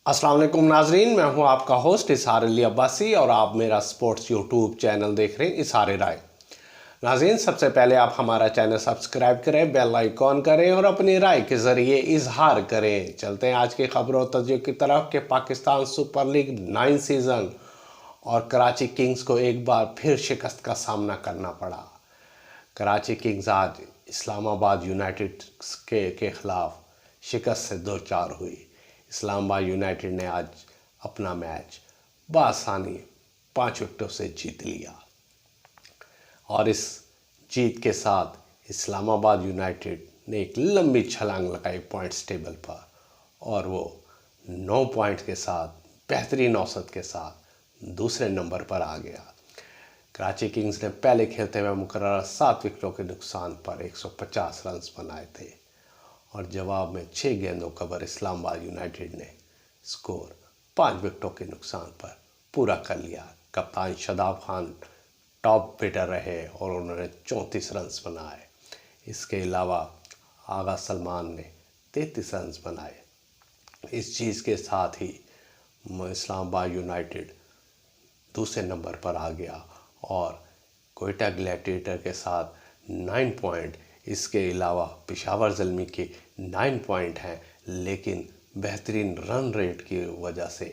अस्सलाम वालेकुम नाजरीन, मैं हूं आपका होस्ट इसार अली अब्बासी और आप मेरा स्पोर्ट्स यूट्यूब चैनल देख रहे हैं इसार राय। नाजरीन, सबसे पहले आप हमारा चैनल सब्सक्राइब करें, बेल आइकॉन करें और अपनी राय के ज़रिए इजहार करें। चलते हैं आज की खबरों तज्ज़ियो की तरफ कि पाकिस्तान सुपर लीग 9 सीज़न और कराची किंग्स को एक बार फिर शिकस्त का सामना करना पड़ा। कराची किंग्स आज इस्लामाबाद यूनाइटेड के खिलाफ शिकस्त से दो चार हुई। इस्लामाबाद यूनाइटेड ने आज अपना मैच बआसानी 5 विकेटों से जीत लिया और इस जीत के साथ इस्लामाबाद यूनाइटेड ने एक लंबी छलांग लगाई पॉइंट्स टेबल पर और वो 9 पॉइंट के साथ बेहतरीन औसत के साथ दूसरे नंबर पर आ गया। कराची किंग्स ने पहले खेलते हुए मुकर्रर 7 विकेटों के नुकसान पर 150 रन बनाए थे और जवाब में 6 गेंदों कवर इस्लामाबाद यूनाइटेड ने स्कोर 5 विकेटों के नुकसान पर पूरा कर लिया। कप्तान शादाब खान टॉप बैटर रहे और उन्होंने 34 रन बनाए। इसके अलावा आगा सलमान ने 33 रन बनाए। इस चीज़ के साथ ही इस्लामाबाद यूनाइटेड दूसरे नंबर पर आ गया और कोयटा ग्लैडिएटर के साथ 9 पॉइंट, इसके अलावा पेशावर ज़ल्मी के 9 पॉइंट हैं, लेकिन बेहतरीन रन रेट की वजह से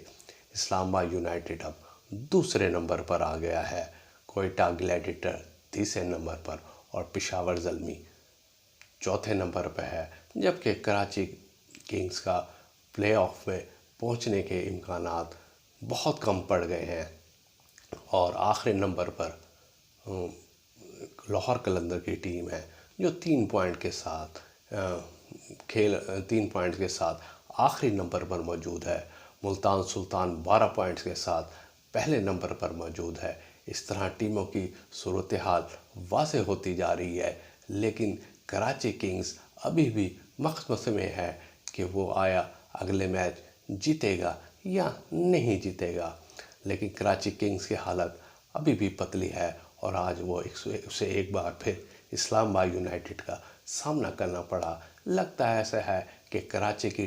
इस्लामाबाद यूनाइटेड अब दूसरे नंबर पर आ गया है। कोयटा ग्लैडिएटर तीसरे नंबर पर और पेशावर ज़ल्मी चौथे नंबर पर है, जबकि कराची किंग्स का प्लेऑफ में पहुंचने के इम्कानात बहुत कम पड़ गए हैं और आखिरी नंबर पर लाहौर कलंदर की टीम है जो 3 पॉइंट के साथ 3 पॉइंट के साथ आखिरी नंबर पर मौजूद है। मुल्तान सुल्तान 12 पॉइंट्स के साथ पहले नंबर पर मौजूद है। इस तरह टीमों की सूरत हाल वाज़ेह होती जा रही है, लेकिन कराची किंग्स अभी भी मखमस में है कि वो आया अगले मैच जीतेगा या नहीं जीतेगा। लेकिन कराची किंग्स की हालत अभी भी पतली है और आज वो उसे एक बार फिर इस्लामाबाद यूनाइटेड का सामना करना पड़ा। लगता है ऐसा है कि कराची की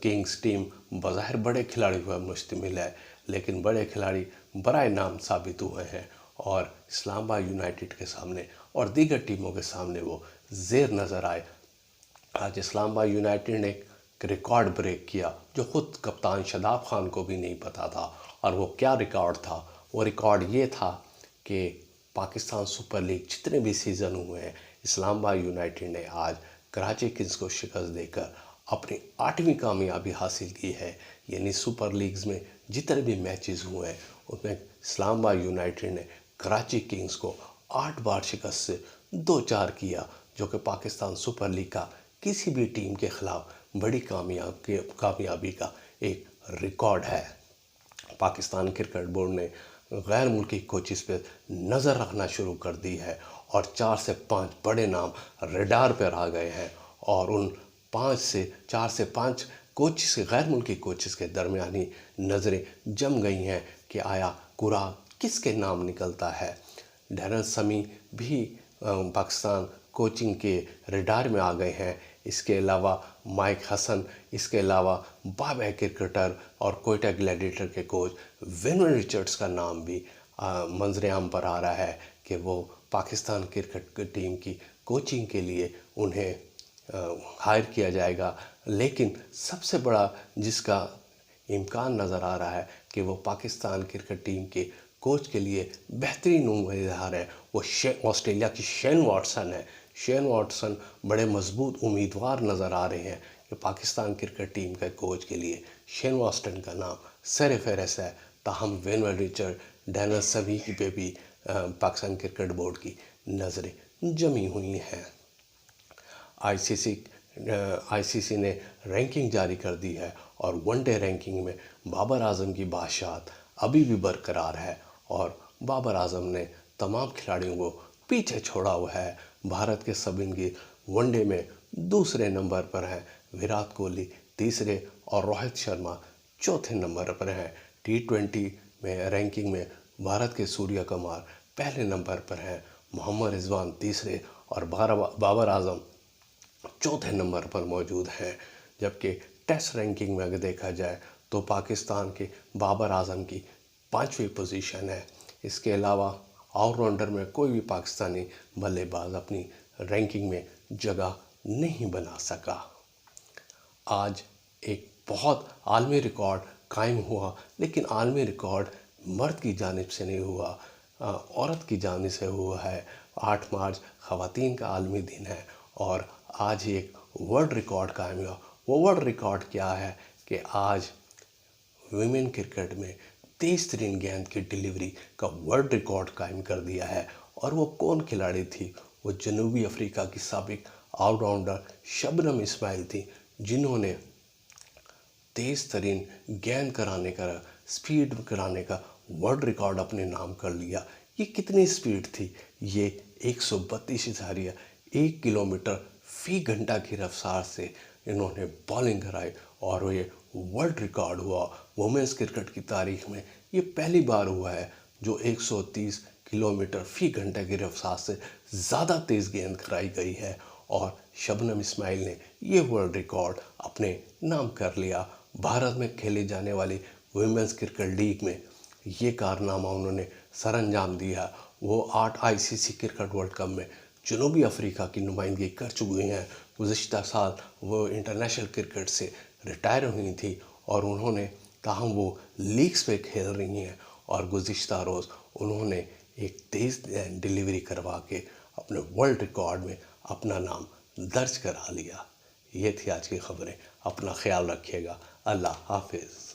किंग्स टीम बज़ाहिर बड़े खिलाड़ियों पर मुश्तमिल है, लेकिन बड़े खिलाड़ी बराए नाम साबित हुए हैं और इस्लामाबाद यूनाइटेड के सामने और दीगर टीमों के सामने वो ज़ेर नज़र आए। आज इस्लामाबाद यूनाइटेड ने एक रिकॉर्ड ब्रेक किया जो ख़ुद कप्तान शादाब खान को भी नहीं पता था। और वो क्या रिकॉर्ड था? वो रिकॉर्ड ये था कि पाकिस्तान सुपर लीग जितने भी सीज़न हुए हैं, इस्लामाबाद यूनाइटेड ने आज कराची किंग्स को शिकस्त देकर अपनी 8वीं कामयाबी हासिल की है। यानी सुपर लीग्स में जितने भी मैचेस हुए हैं उसमें इस्लामाबाद यूनाइटेड ने कराची किंग्स को 8 बार शिकस्त से 2-4 किया, जो कि पाकिस्तान सुपर लीग का किसी भी टीम के ख़िलाफ़ बड़ी कामयाबी का एक रिकॉर्ड है। पाकिस्तान क्रिकेट बोर्ड ने गैर मुल्की कोचेस पे नज़र रखना शुरू कर दी है और 4 से 5 बड़े नाम रडार पर आ गए हैं और उन 4 से 5 कोचेस, गैर मुल्की कोचेस के दरमियानी नज़रें जम गई हैं कि आया कुरा किसके नाम निकलता है। डैरन समी भी पाकिस्तान कोचिंग के रडार में आ गए हैं। इसके अलावा माइक हसन, इसके अलावा बाबा क्रिकेटर और कोयटा ग्लैडिएटर के कोच विनर रिचर्ड्स का नाम भी मंजर आम पर आ रहा है कि वो पाकिस्तान क्रिकेट टीम की कोचिंग के लिए उन्हें हायर किया जाएगा। लेकिन सबसे बड़ा जिसका इम्कान नज़र आ रहा है कि वो पाकिस्तान क्रिकेट टीम के कोच के लिए बेहतरीन उम्मीदवार है, वो ऑस्ट्रेलिया की शेन वॉटसन है। शेन वॉटसन बड़े मजबूत उम्मीदवार नज़र आ रहे हैं कि पाकिस्तान क्रिकेट टीम के कोच के लिए शेन वॉटसन का नाम सर फहरिस्त है। ताहम विनर रिचर्ड, डैनियल समी पे भी पाकिस्तान क्रिकेट बोर्ड की नज़रें जमी हुई हैं। आईसीसी ने रैंकिंग जारी कर दी है और वनडे रैंकिंग में बाबर आजम की बादशाहत अभी भी बरकरार है और बाबर आजम ने तमाम खिलाड़ियों को पीछे छोड़ा हुआ है। भारत के सभी की वनडे में दूसरे नंबर पर हैं, विराट कोहली तीसरे और रोहित शर्मा चौथे नंबर पर हैं। T20 में रैंकिंग में भारत के सूर्य कुमार पहले नंबर पर हैं, मोहम्मद रिजवान तीसरे और बाबर आजम चौथे नंबर पर मौजूद हैं। जबकि टेस्ट रैंकिंग में अगर देखा जाए تو پاکستان کے بابر اعظم کی 5ویں پوزیشن ہے۔ اس کے علاوہ آل راؤنڈر میں کوئی بھی پاکستانی بلے باز اپنی رینکنگ میں جگہ نہیں بنا سکا۔ آج ایک بہت عالمی ریکارڈ قائم ہوا، لیکن عالمی ریکارڈ مرد کی جانب سے نہیں ہوا، عورت کی جانب سے ہوا ہے۔ 8 مارچ خواتین کا عالمی دن ہے اور آج ہی ایک ورلڈ ریکارڈ قائم ہوا۔ وہ ورلڈ ریکارڈ کیا ہے کہ آج ویمن کرکٹ میں تیز ترین گیند کی ڈیلیوری کا ورلڈ ریکارڈ قائم کر دیا ہے۔ اور وہ کون کھلاڑی تھی؟ وہ جنوبی افریقہ کی سابق آل راؤنڈر شبنم اسماعیل تھی، جنہوں نے تیز ترین گیند کرانے کا، سپیڈ کرانے کا ورلڈ ریکارڈ اپنے نام کر لیا۔ یہ کتنی سپیڈ تھی؟ یہ 132 کلومیٹر فی گھنٹہ کی رفتار سے انہوں نے بالنگ کرائی اور یہ ورلڈ ریکارڈ ہوا۔ وومنس کرکٹ کی تاریخ میں یہ پہلی بار ہوا ہے جو 130 کلومیٹر فی گھنٹہ کی رفتار سے زیادہ تیز گیند کرائی گئی ہے، اور شبنم اسماعیل نے یہ ورلڈ ریکارڈ اپنے نام کر لیا۔ بھارت میں کھیلی جانے والی ویمنس کرکٹ لیگ میں یہ کارنامہ انہوں نے سر انجام دیا۔ وہ 8 ICC کرکٹ ورلڈ کپ میں جنوبی افریقہ کی نمائندگی کر چکی ہیں۔ گزشتہ سال وہ انٹرنیشنل کرکٹ سے ریٹائر ہوئی تھی اور انہوں نے، تاہم وہ لیگز پہ کھیل رہی ہیں، اور گزشتہ روز انہوں نے ایک تیز ڈیلیوری کروا کے اپنے ورلڈ ریکارڈ میں اپنا نام درج کرا لیا۔ یہ تھی آج کی خبریں۔ اپنا خیال رکھیے گا۔ اللہ حافظ۔